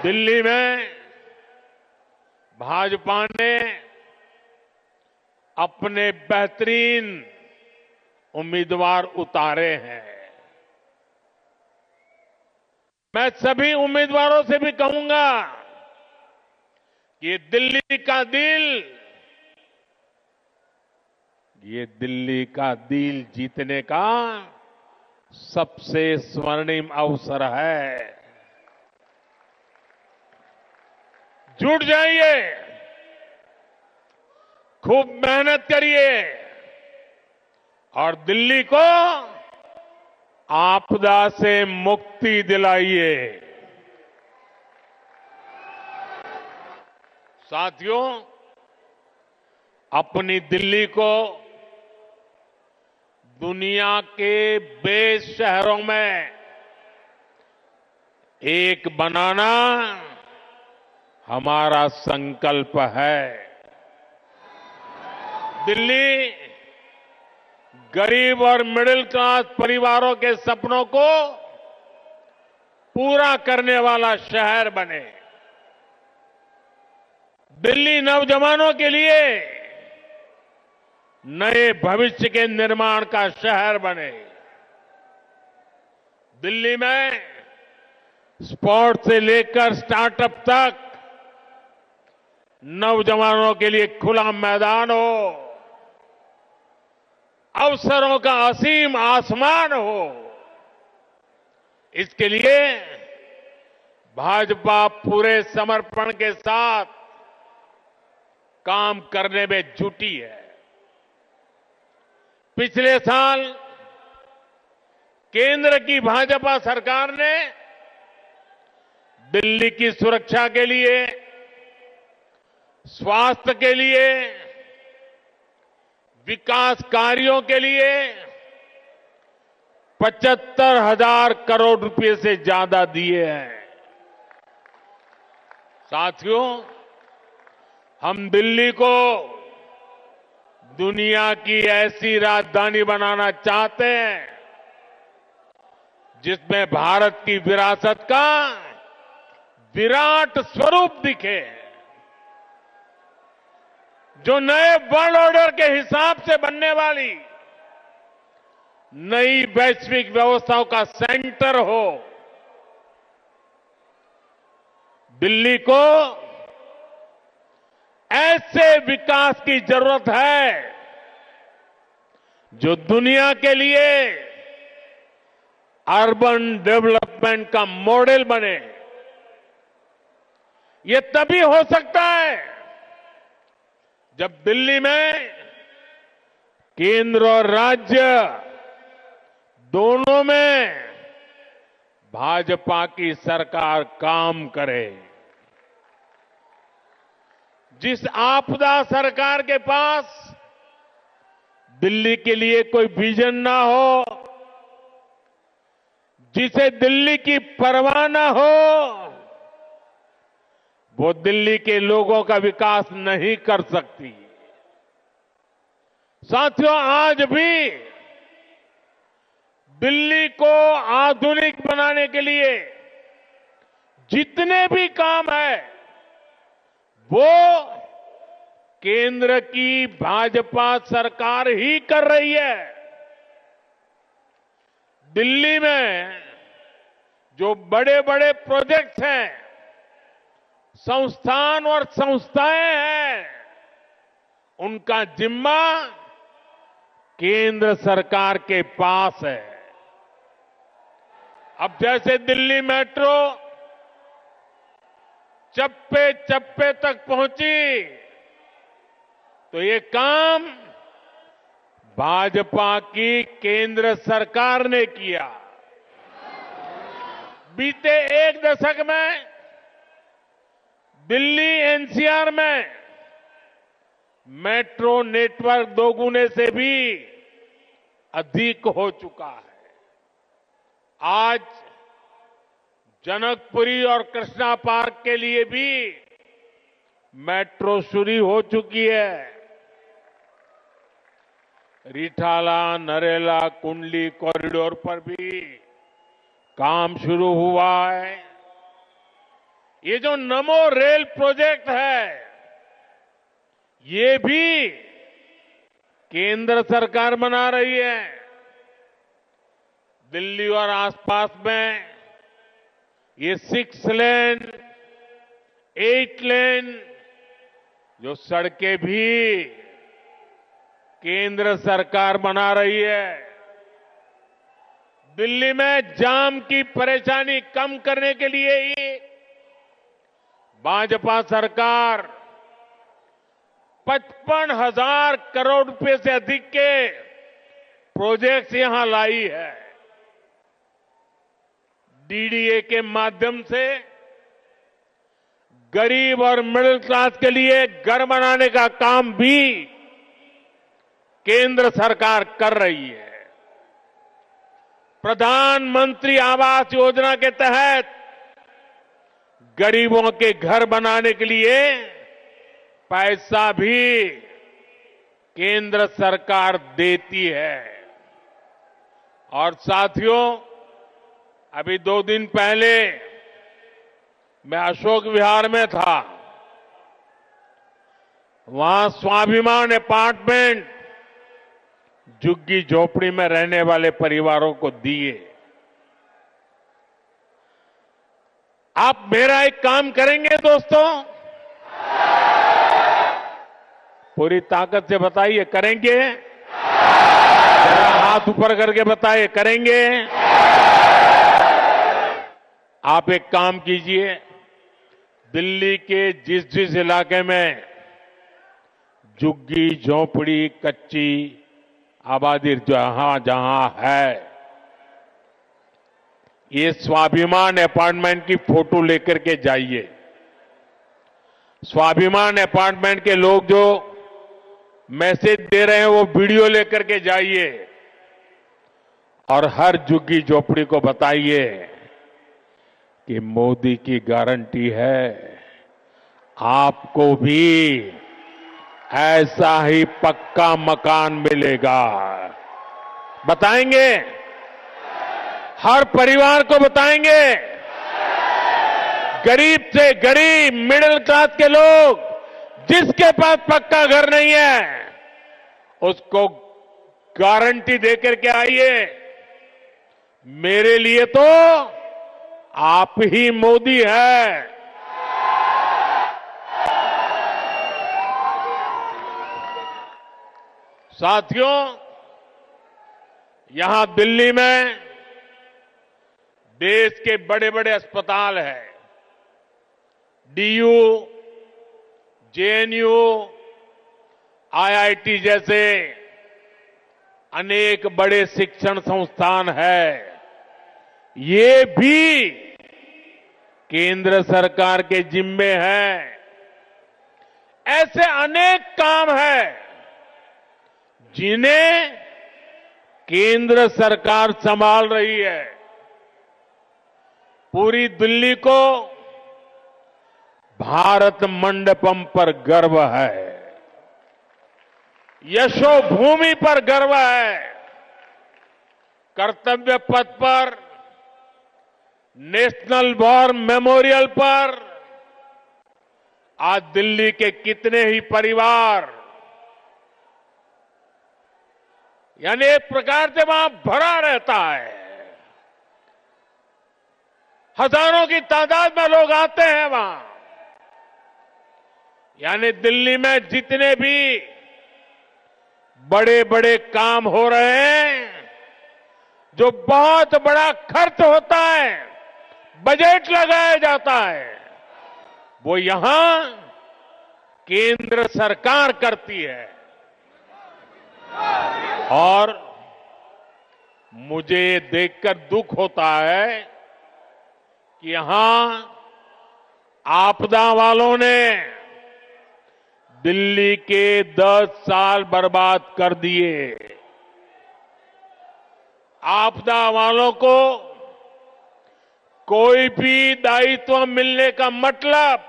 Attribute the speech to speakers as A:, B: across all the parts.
A: दिल्ली में भाजपा ने अपने बेहतरीन उम्मीदवार उतारे हैं। मैं सभी उम्मीदवारों से भी कहूंगा कि ये दिल्ली का दिल जीतने का सबसे स्वर्णिम अवसर है। जुट जाइए, खूब मेहनत करिए और दिल्ली को आपदा से मुक्ति दिलाइए। साथियों, अपनी दिल्ली को दुनिया के बेस्ट शहरों में एक बनाना हमारा संकल्प है। दिल्ली गरीब और मिडिल क्लास परिवारों के सपनों को पूरा करने वाला शहर बने। दिल्ली नौजवानों के लिए नए भविष्य के निर्माण का शहर बने। दिल्ली में स्पोर्ट्स से लेकर स्टार्टअप तक नौजवानों के लिए खुला मैदान हो, अवसरों का असीम आसमान हो। इसके लिए भाजपा पूरे समर्पण के साथ काम करने में जुटी है। पिछले साल केंद्र की भाजपा सरकार ने दिल्ली की सुरक्षा के लिए, स्वास्थ्य के लिए, विकास कार्यों के लिए 75,000 करोड़ रुपए से ज्यादा दिए हैं। साथियों, हम दिल्ली को दुनिया की ऐसी राजधानी बनाना चाहते हैं जिसमें भारत की विरासत का विराट स्वरूप दिखे, जो नए वर्ल्ड ऑर्डर के हिसाब से बनने वाली नई वैश्विक व्यवस्थाओं का सेंटर हो। दिल्ली को ऐसे विकास की जरूरत है जो दुनिया के लिए अर्बन डेवलपमेंट का मॉडल बने। ये तभी हो सकता है जब दिल्ली में केंद्र और राज्य दोनों में भाजपा की सरकार काम करे। जिस आपदा सरकार के पास दिल्ली के लिए कोई विजन ना हो, जिसे दिल्ली की परवाह ना हो, वो दिल्ली के लोगों का विकास नहीं कर सकती। साथियों, आज भी दिल्ली को आधुनिक बनाने के लिए जितने भी काम है वो केंद्र की भाजपा सरकार ही कर रही है। दिल्ली में जो बड़े बड़े प्रोजेक्ट्स हैं, संस्थान और संस्थाएं हैं, उनका जिम्मा केंद्र सरकार के पास है। अब जैसे दिल्ली मेट्रो चप्पे चप्पे तक पहुंची, तो ये काम भाजपा की केंद्र सरकार ने किया। बीते एक दशक में दिल्ली एनसीआर में मेट्रो नेटवर्क दोगुने से भी अधिक हो चुका है। आज जनकपुरी और कृष्णा पार्क के लिए भी मेट्रो शुरू हो चुकी है। रिठाला, नरेला, कुंडली कॉरिडोर पर भी काम शुरू हुआ है। ये जो नमो रेल प्रोजेक्ट है, ये भी केंद्र सरकार बना रही है। दिल्ली और आसपास में ये 6 लेन, 8 लेन जो सड़कें भी केंद्र सरकार बना रही है। दिल्ली में जाम की परेशानी कम करने के लिए ही भाजपा सरकार 55,000 करोड़ रुपए से अधिक के प्रोजेक्ट्स यहां लाई है। डीडीए के माध्यम से गरीब और मिडिल क्लास के लिए घर बनाने का काम भी केंद्र सरकार कर रही है। प्रधानमंत्री आवास योजना के तहत गरीबों के घर बनाने के लिए पैसा भी केंद्र सरकार देती है। और साथियों, अभी 2 दिन पहले मैं अशोक विहार में था। वहां स्वाभिमान अपार्टमेंट झुग्गी झोपड़ी में रहने वाले परिवारों को दिए। आप मेरा एक काम करेंगे दोस्तों? पूरी ताकत से बताइए, करेंगे? जरा हाथ ऊपर करके बताइए, करेंगे? आप एक काम कीजिए, दिल्ली के जिस जिस इलाके में झुग्गी झोपड़ी कच्ची आबादी जहां जहां है, ये स्वाभिमान अपार्टमेंट की फोटो लेकर के जाइए। स्वाभिमान अपार्टमेंट के लोग जो मैसेज दे रहे हैं वो वीडियो लेकर के जाइए और हर झुग्गी झोपड़ी को बताइए कि मोदी की गारंटी है, आपको भी ऐसा ही पक्का मकान मिलेगा। बताएंगे? हर परिवार को बताएंगे। गरीब से गरीब मिडिल क्लास के लोग जिसके पास पक्का घर नहीं है उसको गारंटी देकर के आइए। मेरे लिए तो आप ही मोदी है। साथियों, यहां दिल्ली में देश के बड़े बड़े अस्पताल हैं। डीयू, जेएनयू, आईआईटी जैसे अनेक बड़े शिक्षण संस्थान हैं। ये भी केंद्र सरकार के जिम्मे है। ऐसे अनेक काम हैं जिन्हें केंद्र सरकार संभाल रही है। पूरी दिल्ली को भारत मंडपम पर गर्व है, यशोभूमि पर गर्व है। कर्तव्य पथ पर, नेशनल वॉर मेमोरियल पर आज दिल्ली के कितने ही परिवार, यानी एक प्रकार से वहां भरा रहता है। हजारों की तादाद में लोग आते हैं वहां। यानी दिल्ली में जितने भी बड़े बड़े काम हो रहे हैं, जो बहुत बड़ा खर्च होता है, बजट लगाया जाता है, वो यहां केंद्र सरकार करती है। और मुझे देखकर दुख होता है कि यहां आपदा वालों ने दिल्ली के 10 साल बर्बाद कर दिए। आपदा वालों को कोई भी दायित्व मिलने का मतलब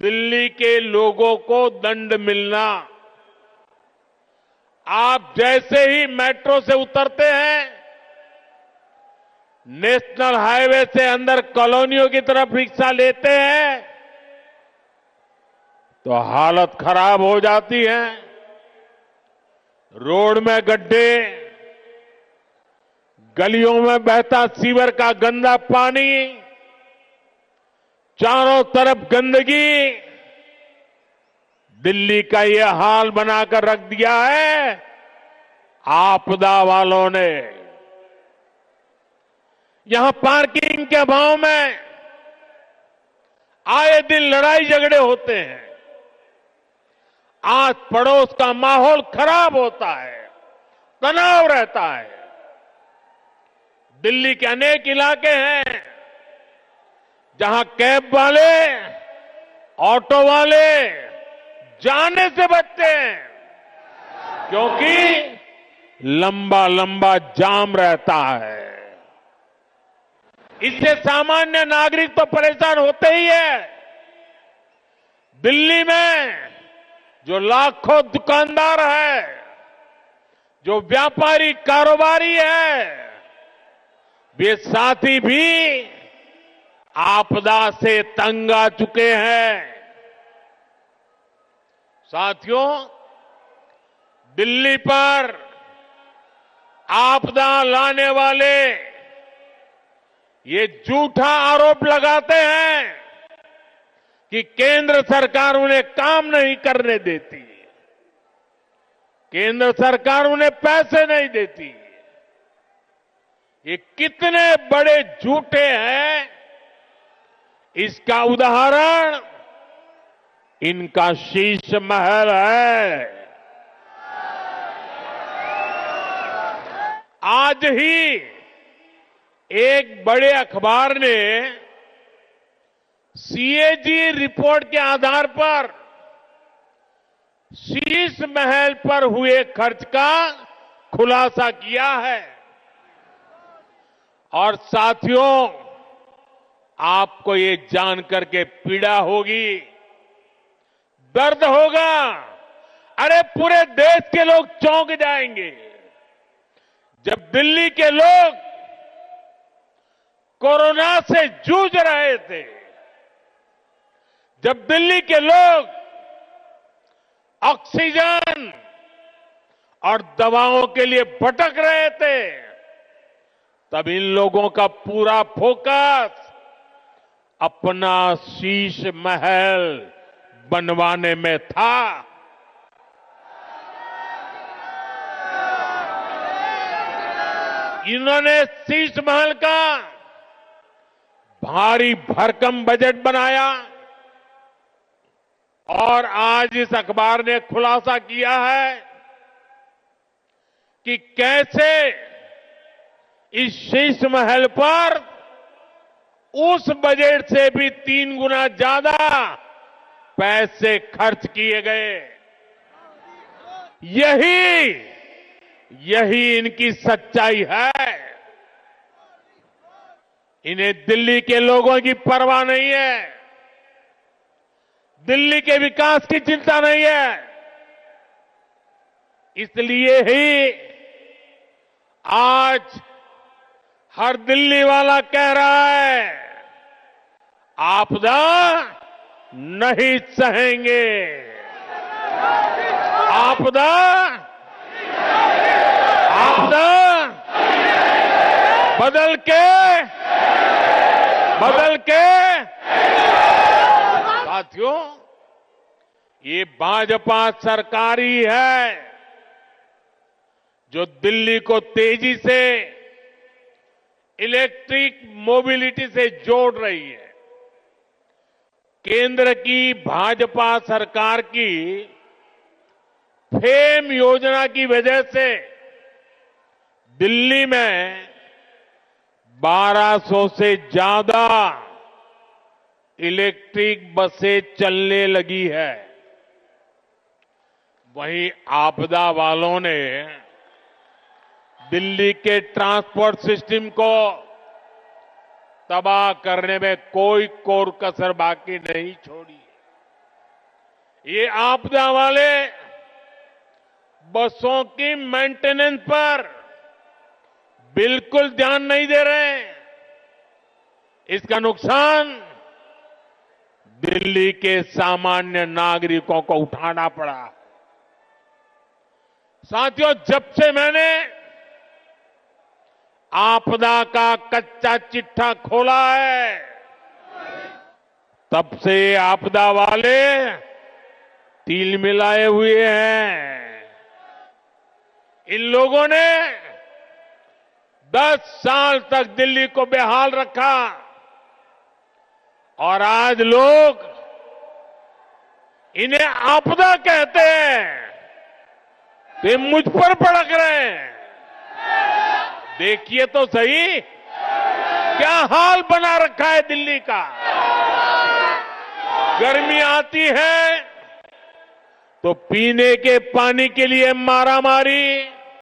A: दिल्ली के लोगों को दंड मिलना। आप जैसे ही मेट्रो से उतरते हैं, नेशनल हाईवे से अंदर कॉलोनियों की तरफ रिक्शा लेते हैं तो हालत खराब हो जाती है। रोड में गड्ढे, गलियों में बहता सीवर का गंदा पानी, चारों तरफ गंदगी, दिल्ली का ये हाल बनाकर रख दिया है आपदा वालों ने। यहां पार्किंग के अभाव में आए दिन लड़ाई झगड़े होते हैं, आस पड़ोस का माहौल खराब होता है, तनाव रहता है। दिल्ली के अनेक इलाके हैं जहां कैब वाले, ऑटो वाले जाने से बचते हैं क्योंकि लंबा लंबा जाम रहता है। इससे सामान्य नागरिक तो परेशान होते ही है। दिल्ली में जो लाखों दुकानदार है, जो व्यापारी कारोबारी है, वे साथी भी आपदा से तंग आ चुके हैं। साथियों, दिल्ली पर आपदा लाने वाले ये झूठा आरोप लगाते हैं कि केंद्र सरकार उन्हें काम नहीं करने देती, केंद्र सरकार उन्हें पैसे नहीं देती। ये कितने बड़े झूठे हैं, इसका उदाहरण इनका शीश महल है। आज ही एक बड़े अखबार ने सीएजी रिपोर्ट के आधार पर शीश महल पर हुए खर्च का खुलासा किया है। और साथियों, आपको ये जानकर के पीड़ा होगी, दर्द होगा। अरे पूरे देश के लोग चौंक जाएंगे जब दिल्ली के लोग कोरोना से जूझ रहे थे, जब दिल्ली के लोग ऑक्सीजन और दवाओं के लिए भटक रहे थे, तब इन लोगों का पूरा फोकस अपना शीश महल बनवाने में था। इन्होंने शीश महल का भारी भरकम बजट बनाया और आज इस अखबार ने खुलासा किया है कि कैसे इस शीश महल पर उस बजट से भी 3 गुना ज्यादा पैसे खर्च किए गए। यही इनकी सच्चाई है। इन्हें दिल्ली के लोगों की परवाह नहीं है, दिल्ली के विकास की चिंता नहीं है। इसलिए ही आज हर दिल्ली वाला कह रहा है, आपदा नहीं सहेंगे, आपदा बदल के साथियों, ये भाजपा सरकार ही है जो दिल्ली को तेजी से इलेक्ट्रिक मोबिलिटी से जोड़ रही है। केंद्र की भाजपा सरकार की फेम योजना की वजह से दिल्ली में 1200 से ज्यादा इलेक्ट्रिक बसें चलने लगी है। वहीं आपदा वालों ने दिल्ली के ट्रांसपोर्ट सिस्टम को तबाह करने में कोई कोर कसर बाकी नहीं छोड़ी। ये आपदा वाले बसों की मेंटेनेंस पर बिल्कुल ध्यान नहीं दे रहे हैं। इसका नुकसान दिल्ली के सामान्य नागरिकों को उठाना पड़ा। साथियों, जब से मैंने आपदा का कच्चा चिट्ठा खोला है, तब से आपदा वाले तिल मिलाए हुए हैं। इन लोगों ने 10 साल तक दिल्ली को बेहाल रखा और आज लोग इन्हें आपदा कहते हैं, वे मुझ पर भड़क रहे हैं। देखिए तो सही क्या हाल बना रखा है दिल्ली का। गर्मी आती है तो पीने के पानी के लिए मारामारी,